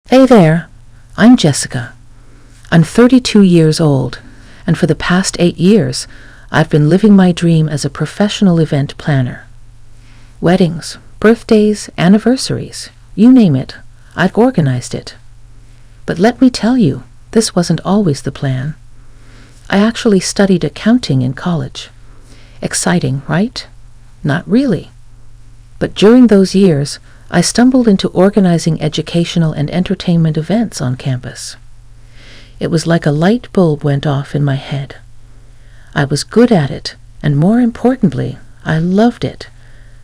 Hey there, I'm Jessica. I'm 32 years old, and for the past 8 years, I've been living my dream as a professional event planner. Weddings, birthdays, anniversaries, you name it, I've organized it. But let me tell you, this wasn't always the plan. I actually studied accounting in college. Exciting, right? Not really. But during those years, I stumbled into organizing educational and entertainment events on campus. It was like a light bulb went off in my head. I was good at it, and more importantly, I loved it.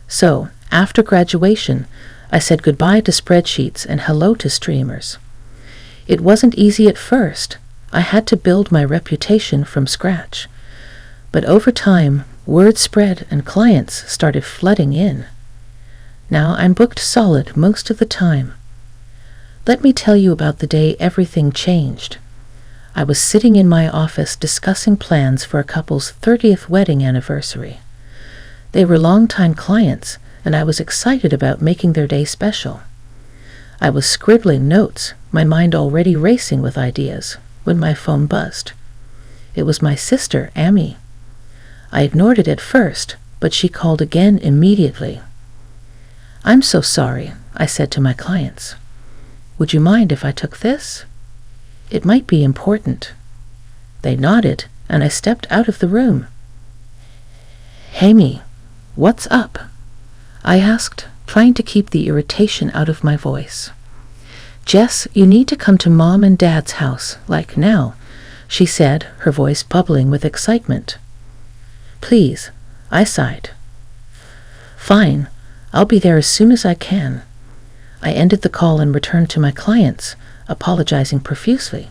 So, after graduation, I said goodbye to spreadsheets and hello to streamers. It wasn't easy at first. I had to build my reputation from scratch. But over time, word spread and clients started flooding in. Now I'm booked solid most of the time. Let me tell you about the day everything changed. I was sitting in my office discussing plans for a couple's 30th wedding anniversary. They were longtime clients, and I was excited about making their day special. I was scribbling notes, my mind already racing with ideas, when my phone buzzed. It was my sister, Amy. I ignored it at first, but she called again immediately. "I'm so sorry," I said to my clients. "Would you mind if I took this? It might be important." They nodded, and I stepped out of the room. "Amy, what's up?" I asked, trying to keep the irritation out of my voice. "Jess, you need to come to Mom and Dad's house, like now," she said, her voice bubbling with excitement. "Please," I sighed. "Fine. I'll be there as soon as I can." I ended the call and returned to my clients, apologizing profusely.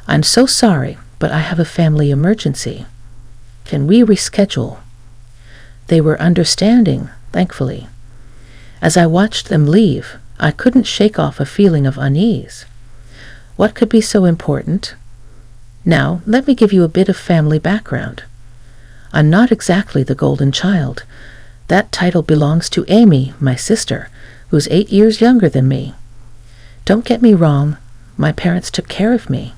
"I'm so sorry, but I have a family emergency. Can we reschedule?" They were understanding, thankfully. As I watched them leave, I couldn't shake off a feeling of unease. What could be so important? Now, let me give you a bit of family background. I'm not exactly the golden child. That title belongs to Amy, my sister, who's 8 years younger than me. Don't get me wrong, my parents took care of me.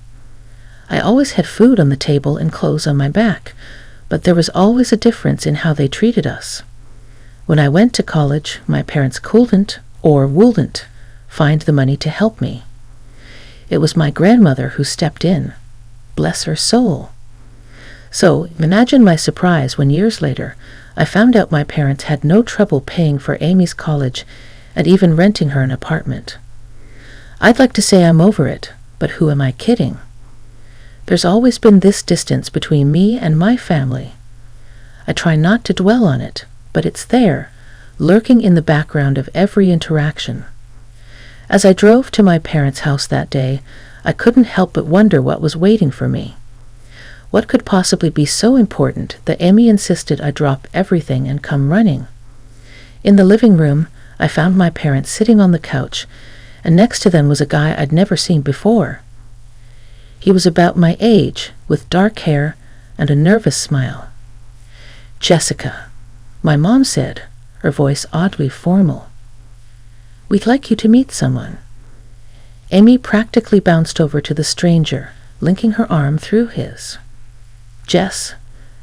I always had food on the table and clothes on my back, but there was always a difference in how they treated us. When I went to college, my parents couldn't, or wouldn't, find the money to help me. It was my grandmother who stepped in. Bless her soul. So imagine my surprise when years later, I found out my parents had no trouble paying for Amy's college and even renting her an apartment. I'd like to say I'm over it, but who am I kidding? There's always been this distance between me and my family. I try not to dwell on it, but it's there, lurking in the background of every interaction. As I drove to my parents' house that day, I couldn't help but wonder what was waiting for me. What could possibly be so important that Amy insisted I drop everything and come running? In the living room, I found my parents sitting on the couch, and next to them was a guy I'd never seen before. He was about my age, with dark hair and a nervous smile. "Jessica," my mom said, her voice oddly formal. "We'd like you to meet someone." Amy practically bounced over to the stranger, linking her arm through his. "Jess,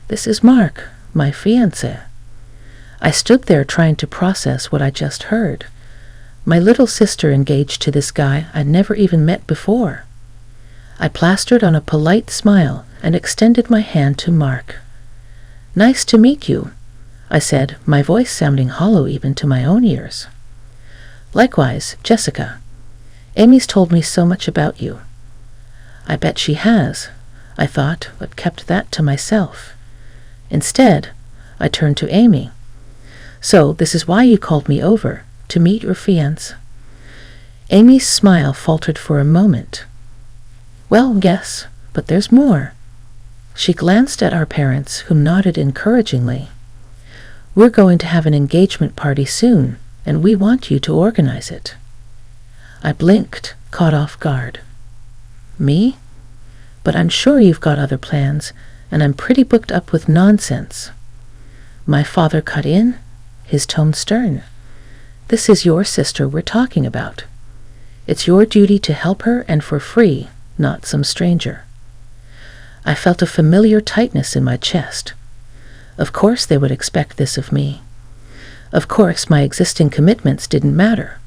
this is Mark, my fiancé." I stood there trying to process what I just heard. My little sister engaged to this guy I'd never even met before. I plastered on a polite smile and extended my hand to Mark. "Nice to meet you," I said, my voice sounding hollow even to my own ears. "Likewise, Jessica. Amy's told me so much about you." I bet she has, I thought, but kept that to myself. Instead, I turned to Amy. "So, this is why you called me over, to meet your fiancé?" Amy's smile faltered for a moment. "Well, yes, but there's more." She glanced at our parents, who nodded encouragingly. "We're going to have an engagement party soon, and we want you to organize it." I blinked, caught off guard. "Me? But I'm sure you've got other plans, and I'm pretty booked up with nonsense." My father cut in, his tone stern. "This is your sister we're talking about. It's your duty to help her, and for free, not some stranger." I felt a familiar tightness in my chest. Of course they would expect this of me. Of course my existing commitments didn't matter.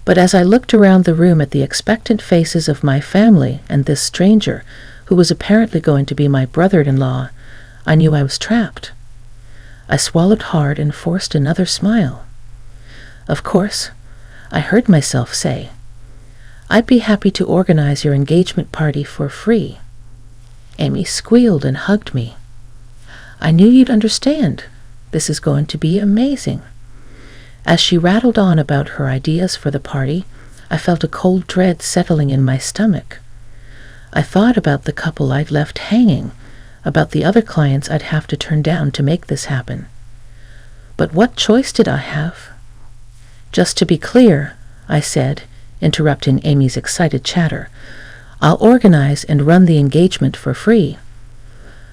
But as I looked around the room at the expectant faces of my family and this stranger, who was apparently going to be my brother-in-law, I knew I was trapped. I swallowed hard and forced another smile. Of course, I heard myself say, "I'd be happy to organize your engagement party for free." Amy squealed and hugged me. "I knew you'd understand. This is going to be amazing." As she rattled on about her ideas for the party, I felt a cold dread settling in my stomach. I thought about the couple I'd left hanging, about the other clients I'd have to turn down to make this happen. But what choice did I have? "Just to be clear," I said, interrupting Amy's excited chatter, "I'll organize and run the engagement for free.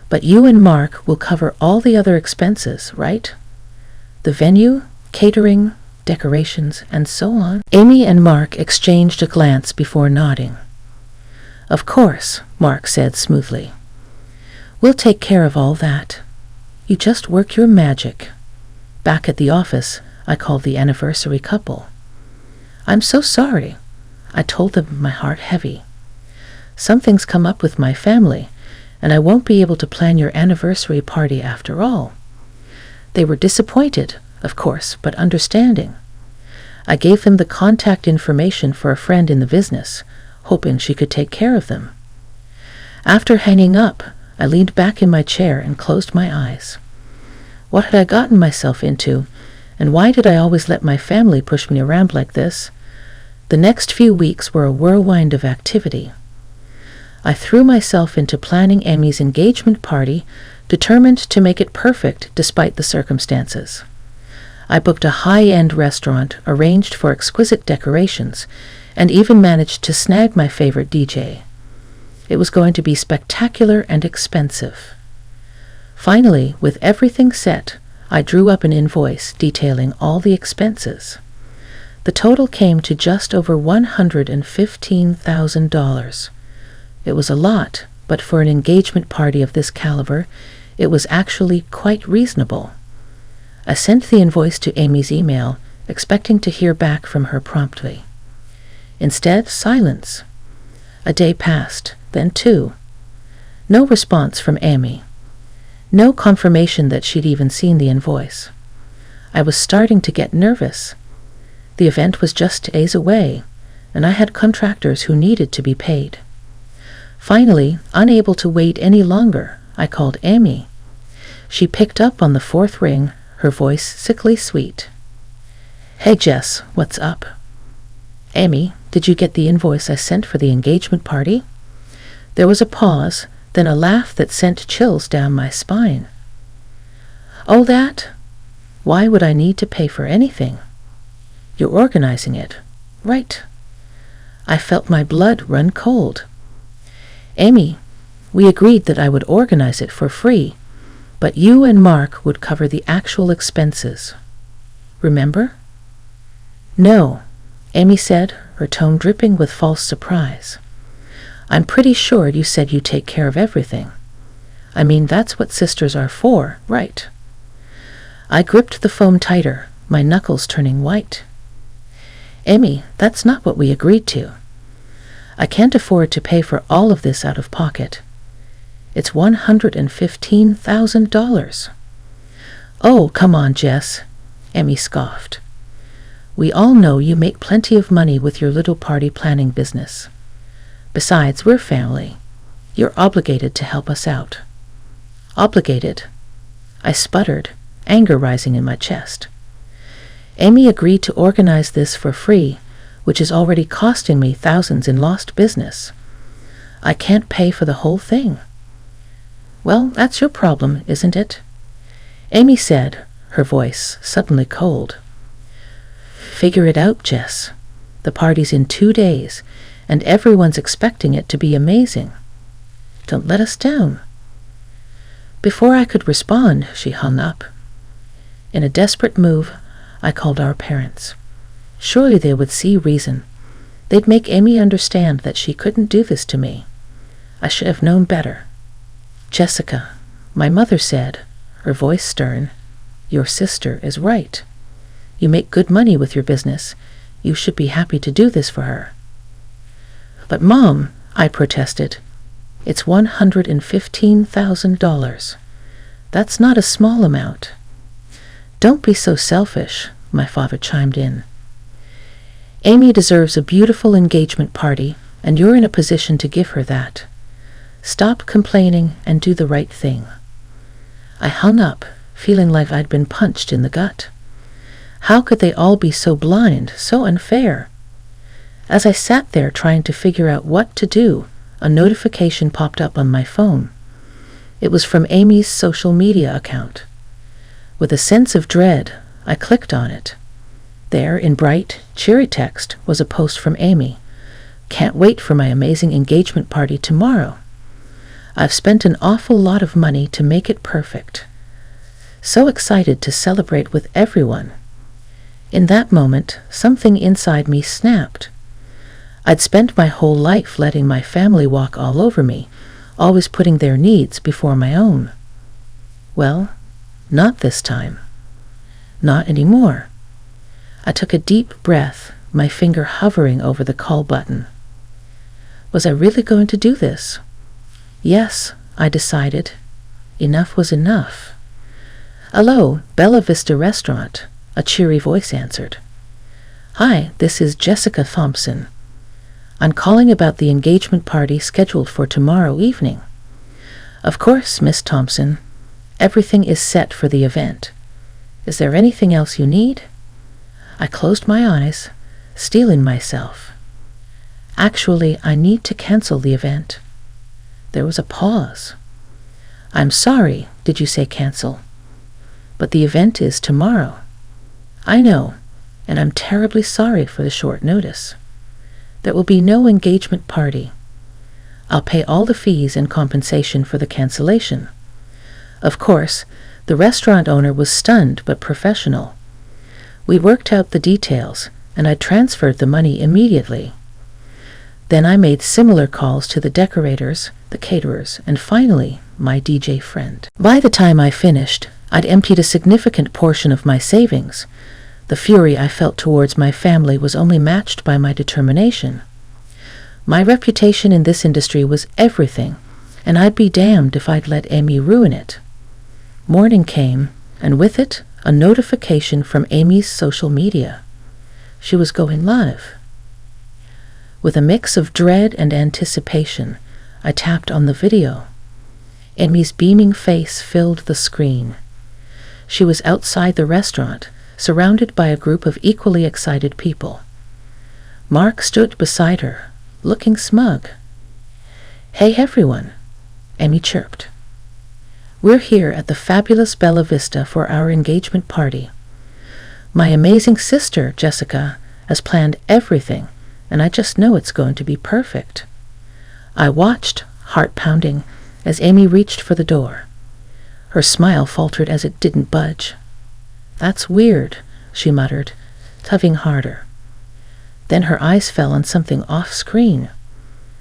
But you and Mark will cover all the other expenses, right? The venue, catering, decorations, and so on." Amy and Mark exchanged a glance before nodding. "Of course," Mark said smoothly. "We'll take care of all that. You just work your magic." Back at the office, I called the anniversary couple. "I'm so sorry," I told them, my heart heavy. "Something's come up with my family, and I won't be able to plan your anniversary party after all." They were disappointed, of course, but understanding. I gave them the contact information for a friend in the business, hoping she could take care of them. After hanging up, I leaned back in my chair and closed my eyes. What had I gotten myself into, and why did I always let my family push me around like this? The next few weeks were a whirlwind of activity. I threw myself into planning Amy's engagement party, determined to make it perfect despite the circumstances. I booked a high-end restaurant, arranged for exquisite decorations, and even managed to snag my favorite DJ. It was going to be spectacular and expensive. Finally, with everything set, I drew up an invoice detailing all the expenses. The total came to just over $115,000. It was a lot, but for an engagement party of this caliber, it was actually quite reasonable. I sent the invoice to Amy's email, expecting to hear back from her promptly. Instead, silence. A day passed, then two. No response from Amy. No confirmation that she'd even seen the invoice. I was starting to get nervous. The event was just days away, and I had contractors who needed to be paid. Finally, unable to wait any longer, I called Amy. She picked up on the fourth ring, her voice sickly sweet. "Hey Jess, what's up?" "Amy, did you get the invoice I sent for the engagement party?" There was a pause, then a laugh that sent chills down my spine. "Oh, that? Why would I need to pay for anything? You're organizing it, right?" I felt my blood run cold. "Amy, we agreed that I would organize it for free, but you and Mark would cover the actual expenses. Remember?" "No," Amy said, her tone dripping with false surprise. "I'm pretty sure you said you take care of everything. I mean, that's what sisters are for, right?" I gripped the phone tighter, my knuckles turning white. "Amy, that's not what we agreed to. I can't afford to pay for all of this out of pocket. It's $115,000. "Oh, come on, Jess," Amy scoffed. "We all know you make plenty of money with your little party planning business. Besides, we're family. You're obligated to help us out." "Obligated?" I sputtered, anger rising in my chest. Amy agreed to organize this for free, which is already costing me thousands in lost business. I can't pay for the whole thing. "Well, that's your problem, isn't it?" Amy said, her voice suddenly cold. "Figure it out, Jess. The party's in 2 days, and everyone's expecting it to be amazing. Don't let us down." Before I could respond, she hung up. In a desperate move, I called our parents. Surely they would see reason. They'd make Amy understand that she couldn't do this to me. I should have known better. "Jessica," my mother said, her voice stern, "your sister is right. You make good money with your business. You should be happy to do this for her." "But Mom," I protested, "it's $115,000. That's not a small amount." "Don't be so selfish," my father chimed in. "Amy deserves a beautiful engagement party, and you're in a position to give her that. Stop complaining and do the right thing." I hung up, feeling like I'd been punched in the gut. How could they all be so blind, so unfair? As I sat there trying to figure out what to do, a notification popped up on my phone. It was from Amy's social media account. With a sense of dread, I clicked on it. There, in bright, cheery text, was a post from Amy. "Can't wait for my amazing engagement party tomorrow. I've spent an awful lot of money to make it perfect. So excited to celebrate with everyone." In that moment, something inside me snapped. I'd spent my whole life letting my family walk all over me, always putting their needs before my own. Well, not this time. Not anymore. I took a deep breath, my finger hovering over the call button. Was I really going to do this? Yes, I decided. Enough was enough. "Hello, Bella Vista Restaurant," a cheery voice answered. "Hi, this is Jessica Thompson. I'm calling about the engagement party scheduled for tomorrow evening." "Of course, Miss Thompson. Everything is set for the event. Is there anything else you need?" I closed my eyes, steeling myself. "Actually, I need to cancel the event." There was a pause. "I'm sorry, did you say cancel? But the event is tomorrow." "I know, and I'm terribly sorry for the short notice. There will be no engagement party. I'll pay all the fees and compensation for the cancellation." Of course, the restaurant owner was stunned but professional. We worked out the details, and I transferred the money immediately. Then I made similar calls to the decorators, the caterers, and finally, my DJ friend. By the time I finished, I'd emptied a significant portion of my savings. The fury I felt towards my family was only matched by my determination. My reputation in this industry was everything, and I'd be damned if I'd let Amy ruin it. Morning came, and with it, a notification from Amy's social media. She was going live. With a mix of dread and anticipation, I tapped on the video. Amy's beaming face filled the screen. She was outside the restaurant, surrounded by a group of equally excited people. Mark stood beside her, looking smug. "Hey everyone," Amy chirped. "We're here at the fabulous Bella Vista for our engagement party. My amazing sister, Jessica, has planned everything, and I just know it's going to be perfect." I watched, heart pounding, as Amy reached for the door. Her smile faltered as it didn't budge. "That's weird," she muttered, tugging harder. Then her eyes fell on something off-screen.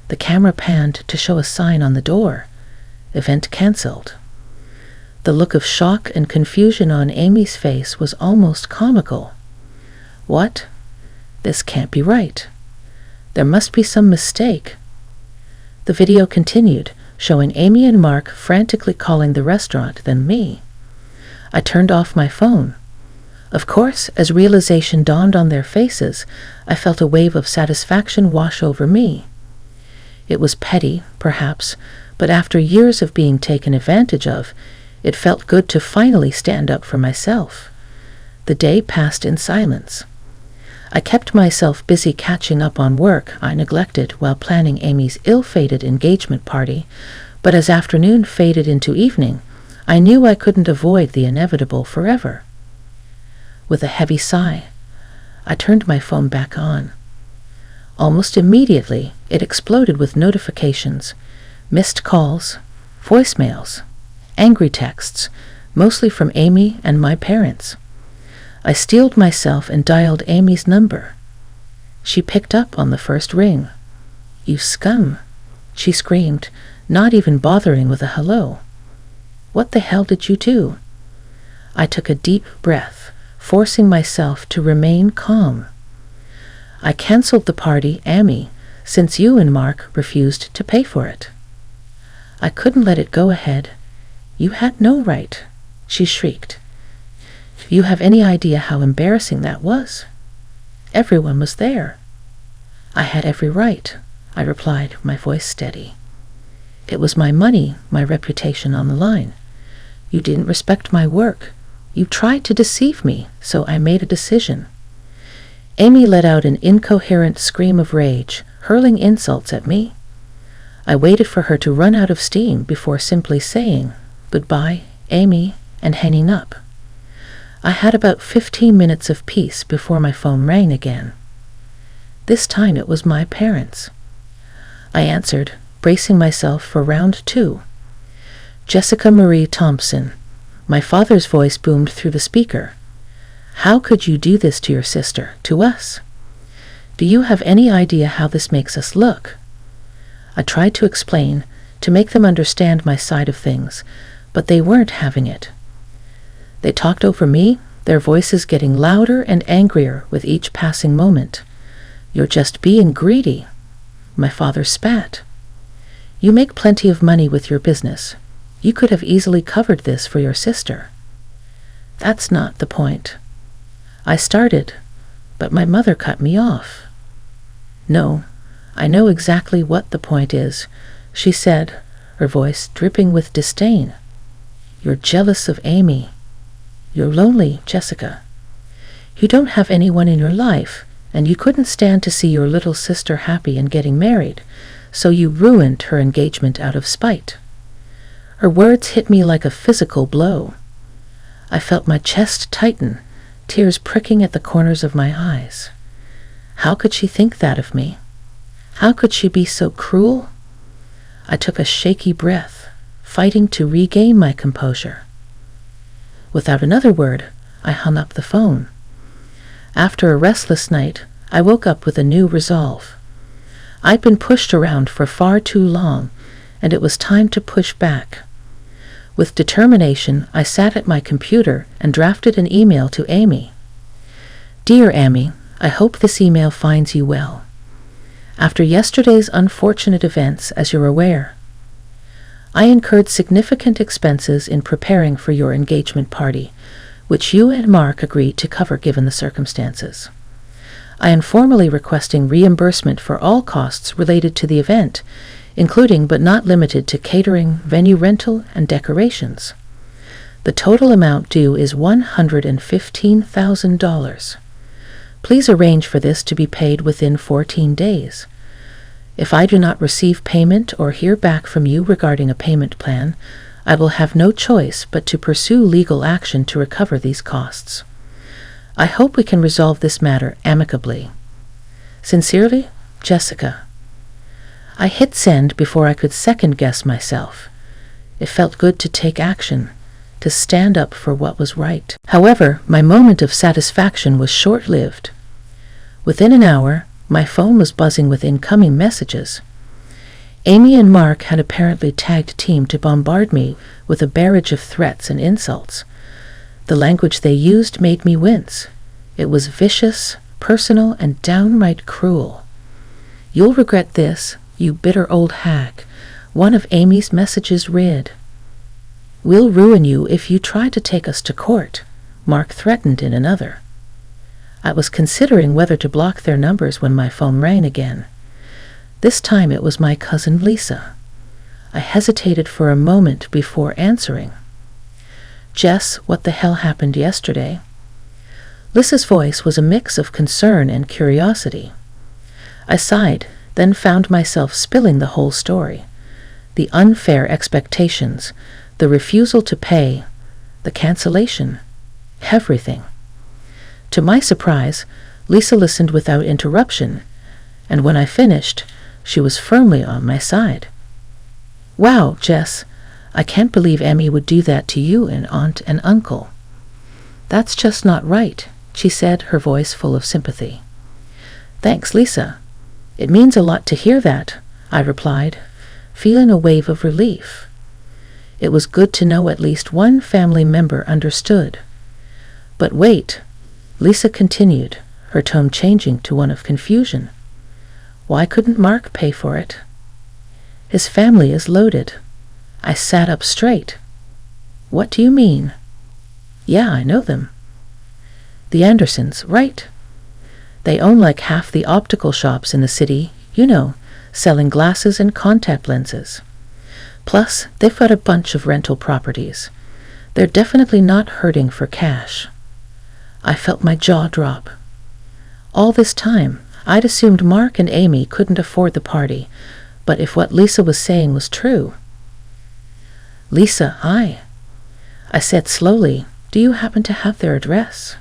The camera panned to show a sign on the door. "Event cancelled." The look of shock and confusion on Amy's face was almost comical. What? This can't be right. There must be some mistake. The video continued, showing Amy and Mark frantically calling the restaurant, then me. I turned off my phone. Of course, as realization dawned on their faces, I felt a wave of satisfaction wash over me. It was petty, perhaps, but after years of being taken advantage of, it felt good to finally stand up for myself. The day passed in silence. I kept myself busy catching up on work I neglected while planning Amy's ill-fated engagement party, but as afternoon faded into evening, I knew I couldn't avoid the inevitable forever. With a heavy sigh, I turned my phone back on. Almost immediately, it exploded with notifications, missed calls, voicemails, angry texts, mostly from Amy and my parents. I steeled myself and dialed Amy's number. She picked up on the first ring. "You scum," she screamed, not even bothering with a hello. "What the hell did you do?" I took a deep breath, forcing myself to remain calm. "I cancelled the party, Amy, since you and Mark refused to pay for it." I couldn't let it go ahead. "You had no right," she shrieked. "You have any idea how embarrassing that was? Everyone was there." "I had every right," I replied, my voice steady. "It was my money, my reputation on the line. You didn't respect my work. You tried to deceive me, so I made a decision." Amy let out an incoherent scream of rage, hurling insults at me. I waited for her to run out of steam before simply saying, "Goodbye, Amy," and hanging up. I had about 15 minutes of peace before my phone rang again. This time it was my parents. I answered, bracing myself for round 2. "Jessica Marie Thompson." My father's voice boomed through the speaker. "How could you do this to your sister, to us? Do you have any idea how this makes us look?" I tried to explain, to make them understand my side of things, but they weren't having it. They talked over me, their voices getting louder and angrier with each passing moment. "You're just being greedy." My father spat. "You make plenty of money with your business. You could have easily covered this for your sister." "That's not the point." I started, but my mother cut me off. "No, I know exactly what the point is," she said, her voice dripping with disdain. "You're jealous of Amy. You're lonely, Jessica. You don't have anyone in your life, and you couldn't stand to see your little sister happy and getting married, so you ruined her engagement out of spite." Her words hit me like a physical blow. I felt my chest tighten, tears pricking at the corners of my eyes. How could she think that of me? How could she be so cruel? I took a shaky breath, fighting to regain my composure. Without another word, I hung up the phone. After a restless night, I woke up with a new resolve. I'd been pushed around for far too long, and it was time to push back. With determination, I sat at my computer and drafted an email to Amy. "Dear Amy, I hope this email finds you well. After yesterday's unfortunate events, as you're aware, I incurred significant expenses in preparing for your engagement party, which you and Mark agreed to cover given the circumstances. I am formally requesting reimbursement for all costs related to the event, including but not limited to catering, venue rental, and decorations. The total amount due is $115,000. Please arrange for this to be paid within 14 days. If I do not receive payment or hear back from you regarding a payment plan, I will have no choice but to pursue legal action to recover these costs. I hope we can resolve this matter amicably. Sincerely, Jessica." I hit send before I could second-guess myself. It felt good to take action, to stand up for what was right. However, my moment of satisfaction was short-lived. Within an hour, my phone was buzzing with incoming messages. Amy and Mark had apparently tagged team to bombard me with a barrage of threats and insults. The language they used made me wince. It was vicious, personal, and downright cruel. "You'll regret this, you bitter old hag," one of Amy's messages read. "We'll ruin you if you try to take us to court," Mark threatened in another. I was considering whether to block their numbers when my phone rang again. This time it was my cousin Lisa. I hesitated for a moment before answering. "Jess, what the hell happened yesterday?" Lisa's voice was a mix of concern and curiosity. I sighed, then found myself spilling the whole story. The unfair expectations, the refusal to pay, the cancellation, everything. To my surprise, Lisa listened without interruption, and when I finished, she was firmly on my side. "Wow, Jess, I can't believe Amy would do that to you and aunt and uncle." "That's just not right," she said, her voice full of sympathy. "Thanks, Lisa. It means a lot to hear that," I replied, feeling a wave of relief. It was good to know at least one family member understood. "But wait," Lisa continued, her tone changing to one of confusion. "Why couldn't Mark pay for it?" "His family is loaded." I sat up straight. "What do you mean?" "Yeah, I know them." "The Andersons, right? They own like half the optical shops in the city, selling glasses and contact lenses. Plus, they've got a bunch of rental properties. They're definitely not hurting for cash." I felt my jaw drop. All this time, I'd assumed Mark and Amy couldn't afford the party, but if what Lisa was saying was true... "Lisa, I said slowly, "do you happen to have their address?"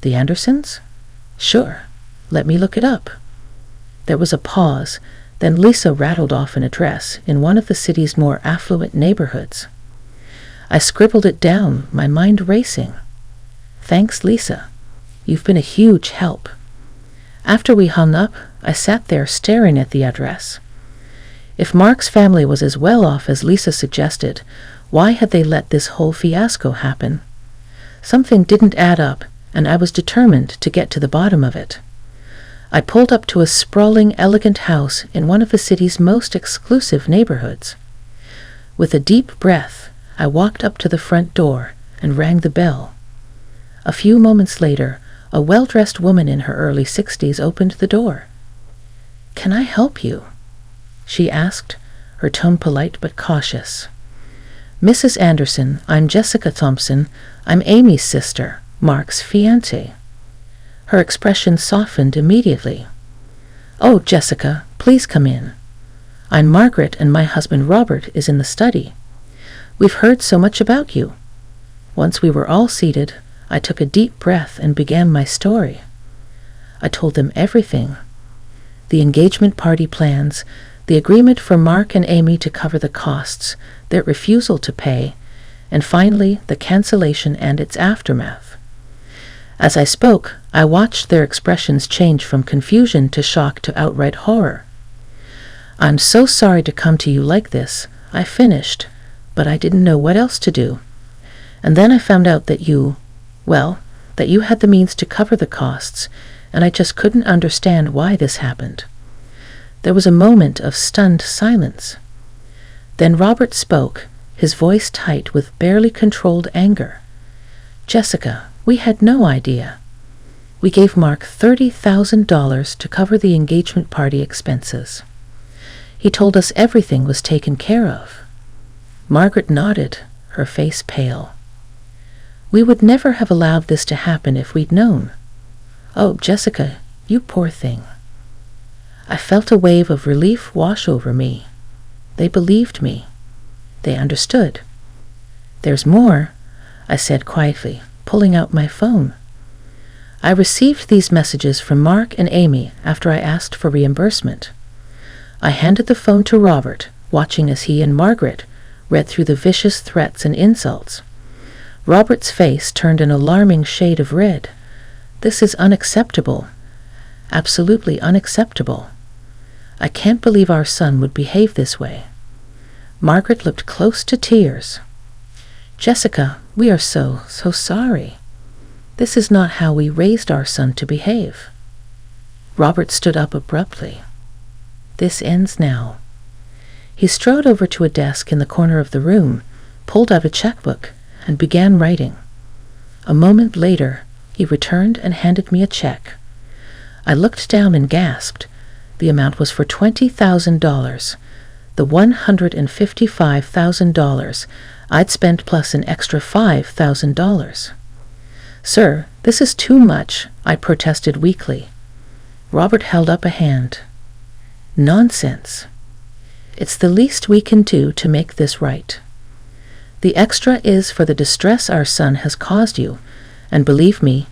"The Andersons?" "Sure. Let me look it up." There was a pause, then Lisa rattled off an address in one of the city's more affluent neighborhoods. I scribbled it down, my mind racing. "Thanks, Lisa. You've been a huge help." After we hung up, I sat there staring at the address. If Mark's family was as well off as Lisa suggested, why had they let this whole fiasco happen? Something didn't add up, and I was determined to get to the bottom of it. I pulled up to a sprawling, elegant house in one of the city's most exclusive neighborhoods. With a deep breath, I walked up to the front door and rang the bell. A few moments later, a well-dressed woman in her early 60s opened the door. "Can I help you?" she asked, her tone polite but cautious. "Mrs. Anderson, I'm Jessica Thompson. I'm Amy's sister, Mark's fiancée." Her expression softened immediately. "Oh, Jessica, please come in. I'm Margaret, and my husband Robert is in the study. We've heard so much about you." Once we were all seated, I took a deep breath and began my story. I told them everything. The engagement party plans, the agreement for Mark and Amy to cover the costs, their refusal to pay, and finally the cancellation and its aftermath. As I spoke, I watched their expressions change from confusion to shock to outright horror. "I'm so sorry to come to you like this," I finished, but I didn't know what else to do. And then I found out that you had the means to cover the costs, and I just couldn't understand why this happened. There was a moment of stunned silence. Then Robert spoke, his voice tight with barely controlled anger. "Jessica, we had no idea. We gave Mark $30,000 to cover the engagement party expenses. He told us everything was taken care of." Margaret nodded, her face pale. "We would never have allowed this to happen if we'd known." "Oh, Jessica, you poor thing." I felt a wave of relief wash over me. They believed me. They understood. "There's more," I said quietly, pulling out my phone. I received these messages from Mark and Amy after I asked for reimbursement. I handed the phone to Robert, watching as he and Margaret read through the vicious threats and insults. Robert's face turned an alarming shade of red. "This is unacceptable. Absolutely unacceptable. I can't believe our son would behave this way." Margaret looked close to tears. "Jessica, we are so sorry. This is not how we raised our son to behave." Robert stood up abruptly. "This ends now." He strode over to a desk in the corner of the room, pulled out a checkbook, and began writing. A moment later, he returned and handed me a check. I looked down and gasped. The amount was for $20,000, the $155,000 I'd spent plus an extra $5,000. "Sir, this is too much," I protested weakly. Robert held up a hand. "Nonsense. It's the least we can do to make this right. The extra is for the distress our son has caused you, and believe me,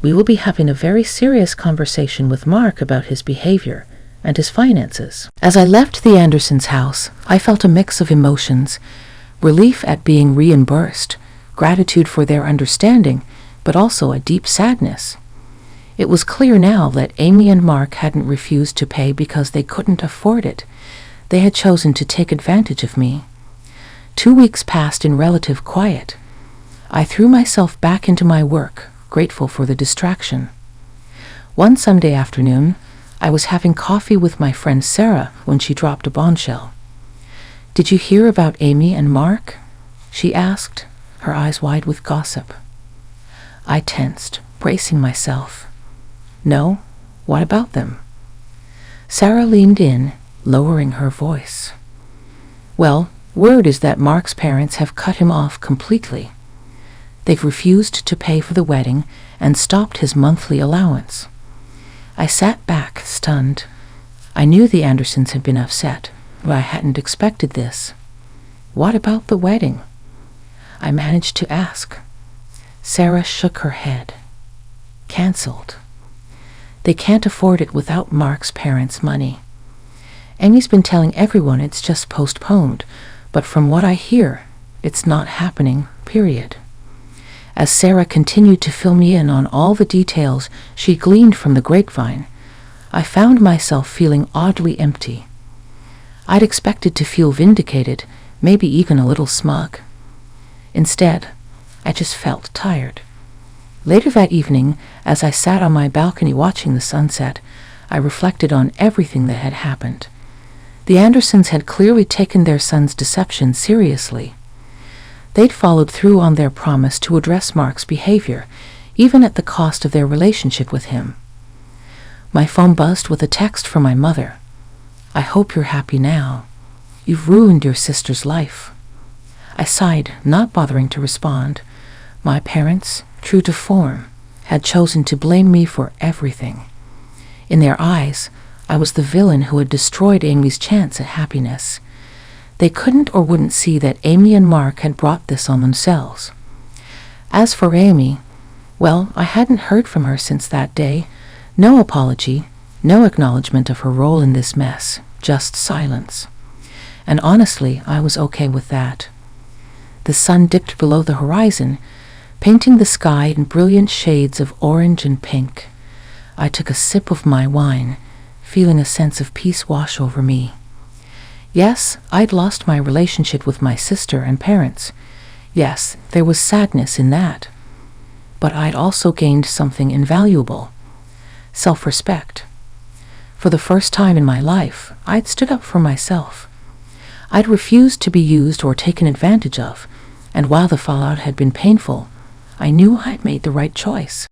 we will be having a very serious conversation with Mark about his behavior and his finances." As I left the Andersons' house, I felt a mix of emotions: relief at being reimbursed, gratitude for their understanding, but also a deep sadness. It was clear now that Amy and Mark hadn't refused to pay because they couldn't afford it. They had chosen to take advantage of me. 2 weeks passed in relative quiet. I threw myself back into my work, grateful for the distraction. One Sunday afternoon, I was having coffee with my friend Sarah when she dropped a bombshell. "Did you hear about Amy and Mark?" she asked, her eyes wide with gossip. I tensed, bracing myself. "No, what about them?" Sarah leaned in, lowering her voice. "Well, word is that Mark's parents have cut him off completely. They've refused to pay for the wedding and stopped his monthly allowance." I sat back, stunned. I knew the Andersons had been upset, but I hadn't expected this. "What about the wedding?" I managed to ask. Sarah shook her head. "Cancelled. They can't afford it without Mark's parents' money. Amy's been telling everyone it's just postponed, but from what I hear, it's not happening, period." As Sarah continued to fill me in on all the details she gleaned from the grapevine, I found myself feeling oddly empty. I'd expected to feel vindicated, maybe even a little smug. Instead, I just felt tired. Later that evening, as I sat on my balcony watching the sunset, I reflected on everything that had happened. The Andersons had clearly taken their son's deception seriously. They'd followed through on their promise to address Mark's behavior, even at the cost of their relationship with him. My phone buzzed with a text from my mother. "I hope you're happy now. You've ruined your sister's life." I sighed, not bothering to respond. My parents, true to form, had chosen to blame me for everything. In their eyes, I was the villain who had destroyed Amy's chance at happiness. They couldn't or wouldn't see that Amy and Mark had brought this on themselves. As for Amy, well, I hadn't heard from her since that day. No apology, no acknowledgement of her role in this mess, just silence. And honestly, I was okay with that. The sun dipped below the horizon, painting the sky in brilliant shades of orange and pink. I took a sip of my wine, feeling a sense of peace wash over me. Yes, I'd lost my relationship with my sister and parents. Yes, there was sadness in that. But I'd also gained something invaluable: self-respect. For the first time in my life, I'd stood up for myself. I'd refused to be used or taken advantage of, and while the fallout had been painful, I knew I'd made the right choice.